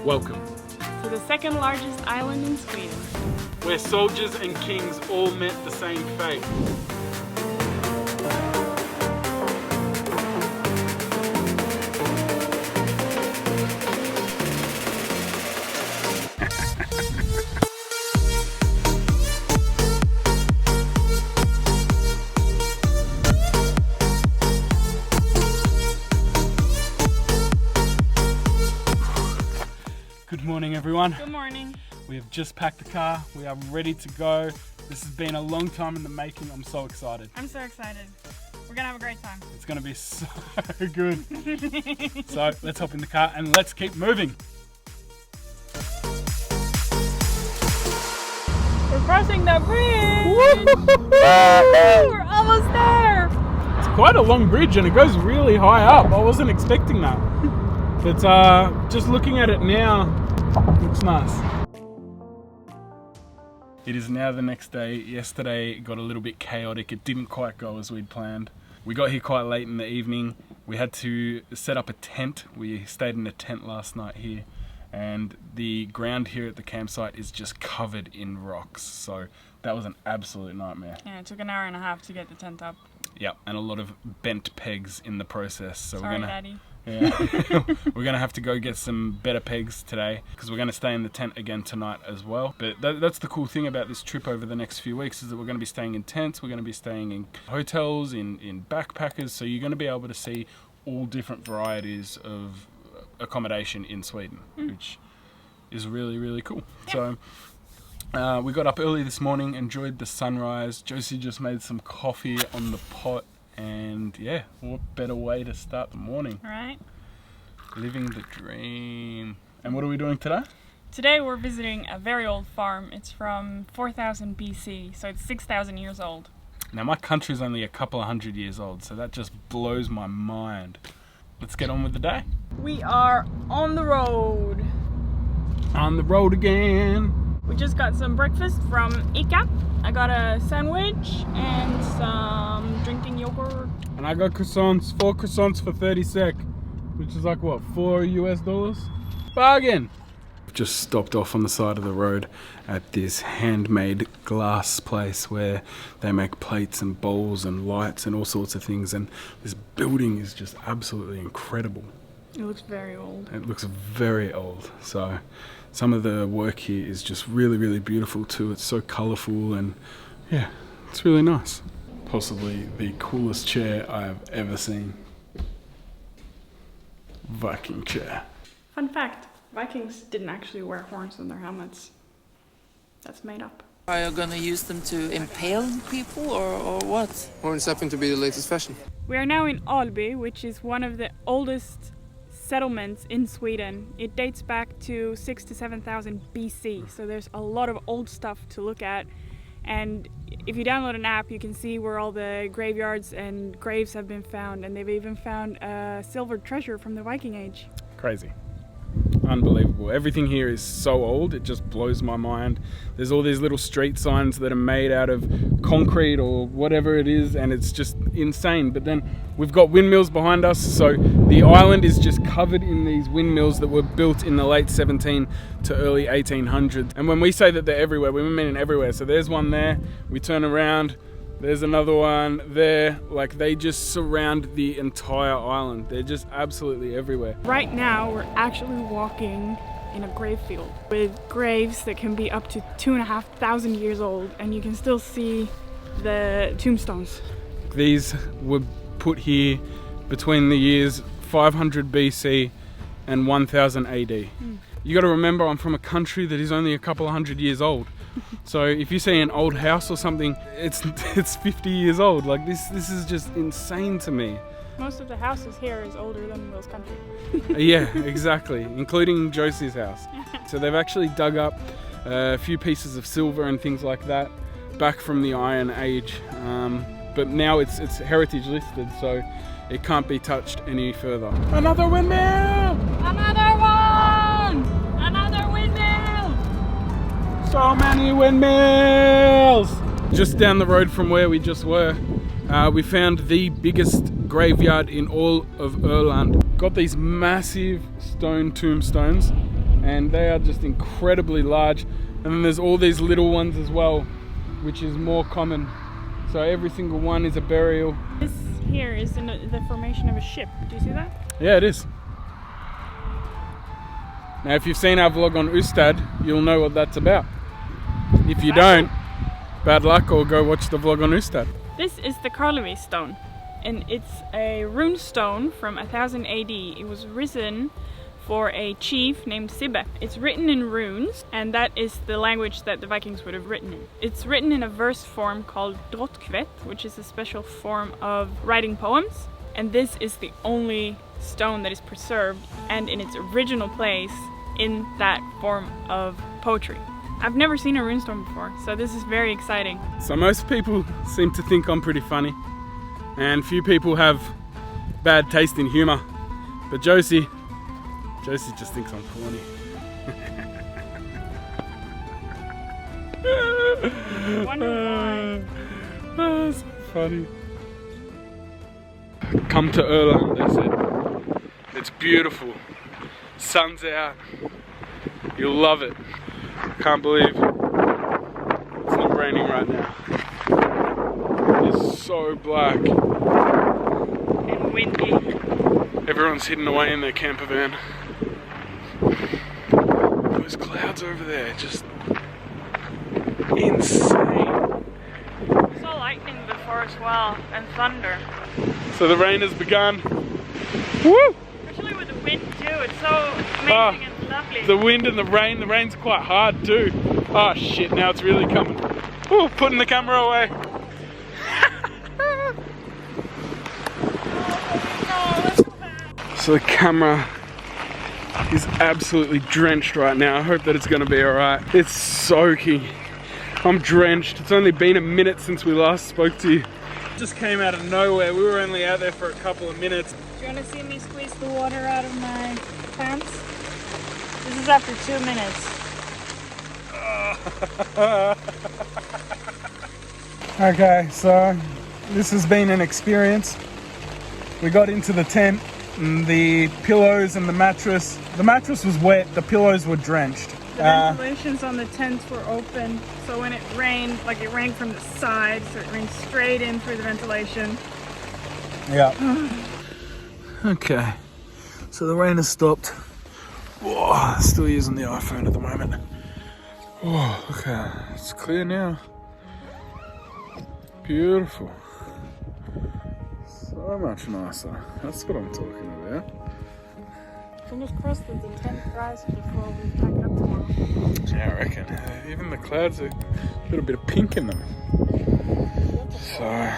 Welcome to the second largest island in Sweden, where soldiers and kings all met the same fate. Good morning, everyone. Good morning. We have just packed the car. We are ready to go. This has been a long time in the making. I'm so excited. I'm so excited. We're gonna have a great time. It's gonna be so good. So let's hop in the car and let's keep moving. We're crossing the bridge! We're almost there! It's quite a long bridge and it goes really high up. I wasn't expecting that. But just looking at it now, looks nice. It is now the next day. Yesterday it got a little bit chaotic. It didn't quite go as we'd planned. We got here quite late in the evening. We had to set up a tent. We stayed in a tent last night here. And the ground here at the campsite is just covered in rocks. So that was an absolute nightmare. Yeah, it took an hour and a half to get the tent up. Yeah, and a lot of bent pegs in the process. So Sorry, Daddy. Yeah, we're gonna have to go get some better pegs today because we're gonna stay in the tent again tonight as well. But that's the cool thing about this trip over the next few weeks is that we're gonna be staying in tents, we're gonna be staying in hotels, in backpackers. So you're gonna be able to see all different varieties of accommodation in Sweden, which is really, really cool. Yeah. So we got up early this morning, enjoyed the sunrise. Josie just made some coffee on the pot. And yeah, what better way to start the morning? Right. Living the dream. And what are we doing today? Today we're visiting a very old farm. It's from 4000 BC, so it's 6,000 years old. Now my country's only a couple of 100 years old, so that just blows my mind. Let's get on with the day. We are on the road. On the road again. We just got some breakfast from ICA. I got a sandwich and some drinking yogurt. And I got croissants, 4 croissants for 30 sec, which is like what, $4 US? Bargain! Just stopped off on the side of the road at this handmade glass place where they make plates and bowls and lights and all sorts of things, and this building is just absolutely incredible. It looks very old. It looks very old. So some of the work here is just really, really beautiful too. It's so colourful and yeah, it's really nice. Possibly the coolest chair I have ever seen. Viking chair. Fun fact, Vikings didn't actually wear horns on their helmets. That's made up. Are you gonna use them to impale people or what? Horns happen to be the latest fashion. We are now in Alby, which is one of the oldest settlements in Sweden. It dates back to 6,000 to 7,000 BC, so there's a lot of old stuff to look at. And if you download an app, you can see where all the graveyards and graves have been found, and they've even found a silver treasure from the Viking Age. Crazy. Unbelievable. Everything here is so old, it just blows my mind. There's all these little street signs that are made out of concrete or whatever it is, and it's just insane. But then we've got windmills behind us, so the island is just covered in these windmills that were built in the late 17 to early 1800s. And when we say that they're everywhere, we mean everywhere. So there's one there, we turn around, there's another one there. Like, they just surround the entire island. They're just absolutely everywhere. Right now, we're actually walking in a grave field with graves that can be up to 2,500 years old, and you can still see the tombstones. These were put here between the years 500 BC and 1000 AD. You got to remember, I'm from a country that is only a couple of 100 years old. So if you see an old house or something, it's 50 years old. Like this is just insane to me. Most of the houses here is older than Will's country. Yeah, exactly, including Josie's house. So they've actually dug up a few pieces of silver and things like that back from the Iron Age. But now it's heritage listed, so it can't be touched any further. Another windmill! Another one! Another windmill! So many windmills! Just down the road from where we just were, we found the biggest graveyard in all of Öland. Got these massive stone tombstones and they are just incredibly large. And then there's all these little ones as well, which is more common. So every single one is a burial. This here is in the formation of a ship. Do you see that? Yeah, it is. Now, if you've seen our vlog on Ustad, you'll know what that's about. If you don't, bad luck, or go watch the vlog on Ustad. This is the Karlevi stone, and it's a rune stone from 1000 AD. It was risen for a chief named Sibbe. It's written in runes, and that is the language that the Vikings would have written in. It's written in a verse form called drotkvet, which is a special form of writing poems. And this is the only stone that is preserved and in its original place in that form of poetry. I've never seen a runestone before, so this is very exciting. So most people seem to think I'm pretty funny, and few people have bad taste in humour. But Josie just thinks I'm corny. Wonder why. Oh, so funny. Come to Öland, they said. It's beautiful. Sun's out. You'll love it. Can't believe it's not raining right now. It's so black. And windy. Everyone's hidden away in their camper van. Those clouds over there, just insane. I saw lightning before as well, and thunder. So the rain has begun. Woo! Especially with the wind too, it's so amazing and lovely. The wind and the rain's quite hard too. Oh shit, now it's really coming. Ooh, putting the camera away. So the camera is absolutely drenched right now. I hope that it's gonna be alright. It's soaking. I'm drenched. It's only been a minute since we last spoke to you. Just came out of nowhere. We were only out there for a couple of minutes. Do you want to see me squeeze the water out of my pants? This is after 2 minutes. Okay, so this has been an experience. We got into the tent, and the pillows and the mattress was wet, the pillows were drenched. The ventilations on the tents were open, so when it rained, like it rained from the side, so it rained straight in through the ventilation. Yeah. Okay, so the rain has stopped. Whoa, still using the iPhone at the moment. Oh, okay, it's clear now. Beautiful. So much nicer. That's what I'm talking about. Fingers crossed that the tent dries before we pack it up tomorrow. Yeah, I reckon. Even the clouds are a little bit of pink in them. So,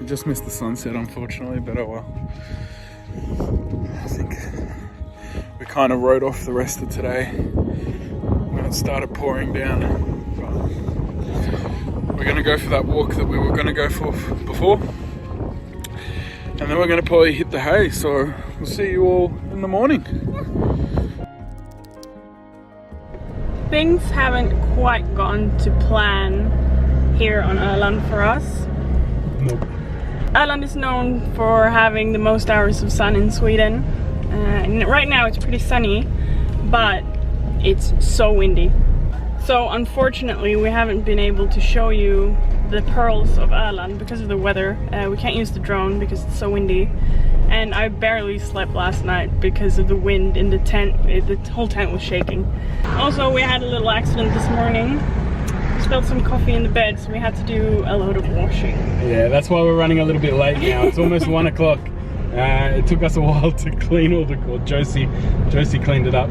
we just missed the sunset unfortunately, but oh well. I think we kind of rode off the rest of today when it started pouring down. But we're going to go for that walk that we were going to go for before. And then we're going to probably hit the hay, so we'll see you all in the morning. Things haven't quite gone to plan here on Öland for us. Nope. Öland is known for having the most hours of sun in Sweden. And right now it's pretty sunny, but it's so windy. So unfortunately we haven't been able to show you the pearls of Öland because of the weather. We can't use the drone because it's so windy. And I barely slept last night because of the wind in the tent. The whole tent was shaking. Also, we had a little accident this morning. We spilled some coffee in the bed, so we had to do a load of washing. Yeah, that's why we're running a little bit late now. It's almost 1 o'clock. It took us a while to clean all the... Josie cleaned it up.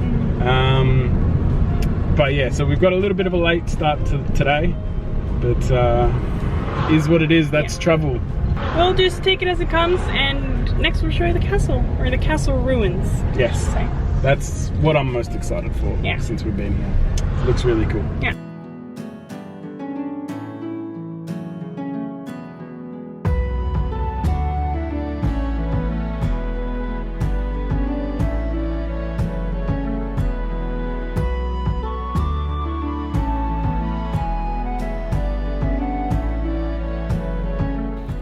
But yeah, so we've got a little bit of a late start to today. But is what it is, that's travel. We'll just take it as it comes, and next we'll show you the castle, or the castle ruins. Yes, that's what I'm most excited for since we've been here. It looks really cool. Yeah.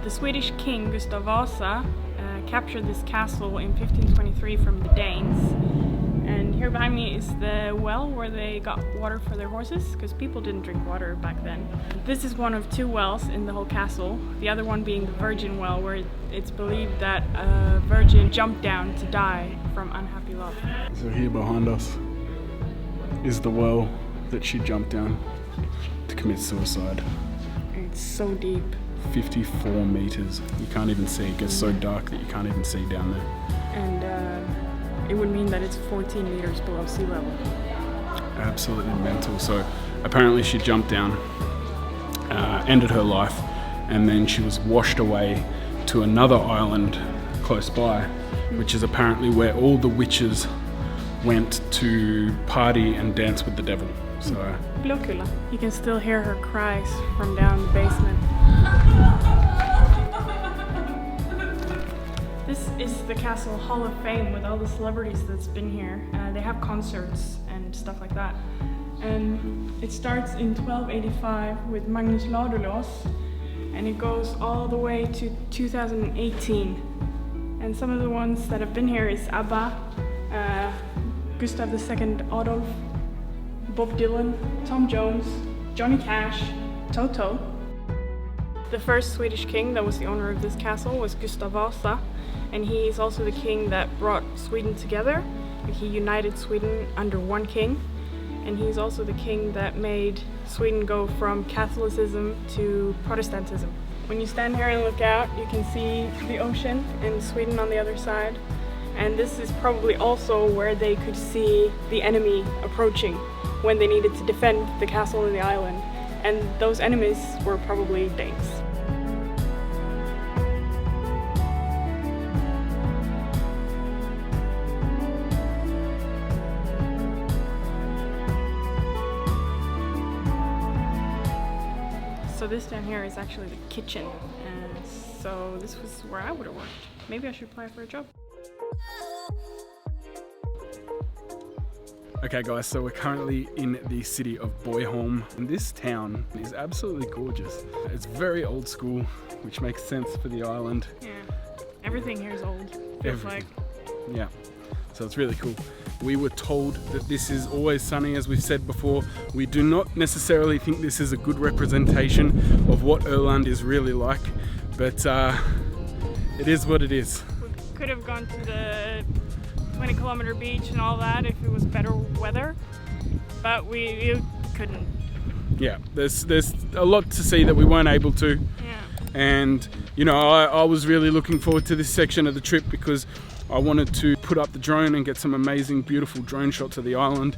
The Swedish king Gustav Vasa captured this castle in 1523 from the Danes, And here behind me is the well where they got water for their horses, because people didn't drink water back then. This is one of 2 wells in the whole castle, the other one being the virgin well, where it's believed that a virgin jumped down to die from unhappy love. So here behind us is the well that she jumped down to commit suicide. It's so deep. 54 meters. You can't even see. It gets so dark that you can't even see down there. And it would mean that it's 14 meters below sea level. Absolutely mental. So apparently she jumped down, ended her life, and then she was washed away to another island close by, which is apparently where all the witches went to party and dance with the devil. So Blåkulla. You can still hear her cries from down the basement. This is the Castle Hall of Fame with all the celebrities that's been here. They have concerts and stuff like that. And it starts in 1285 with Magnus Ladulås, and it goes all the way to 2018. And some of the ones that have been here is ABBA, Gustav II Adolf, Bob Dylan, Tom Jones, Johnny Cash, Toto. The first Swedish king that was the owner of this castle was Gustav Vasa, and he is also the king that brought Sweden together. He united Sweden under one king, and he's also the king that made Sweden go from Catholicism to Protestantism. When you stand here and look out, you can see the ocean and Sweden on the other side. And this is probably also where they could see the enemy approaching when they needed to defend the castle and the island. And those enemies were probably Danes. So this down here is actually the kitchen, and so this was where I would have worked. Maybe I should apply for a job. Okay guys, so we're currently in the city of Borgholm, and this town is absolutely gorgeous. It's very old school, which makes sense for the island. Yeah, everything here is old, feels like. Yeah, so it's really cool. We were told that this is always sunny, as we've said before. We do not necessarily think this is a good representation of what Öland is really like, but it is what it is. We could have gone to the 20-kilometer beach and all that if it was better weather, but we couldn't. Yeah, there's a lot to see that we weren't able to. Yeah. And you know, I was really looking forward to this section of the trip because I wanted to put up the drone and get some amazing, beautiful drone shots of the island.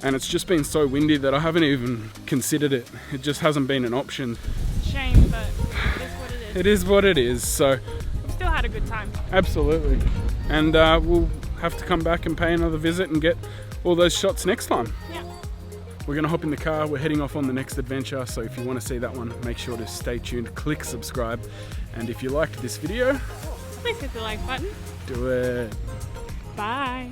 And it's just been so windy that I haven't even considered it. It just hasn't been an option. Shame, but it is what it is. It is what it is. So we still had a good time. Absolutely. And we'll have to come back and pay another visit and get all those shots next time. Yeah. We're gonna hop in the car, we're heading off on the next adventure, so if you wanna see that one, make sure to stay tuned, click subscribe, and if you liked this video, please hit the like button. do it. Bye.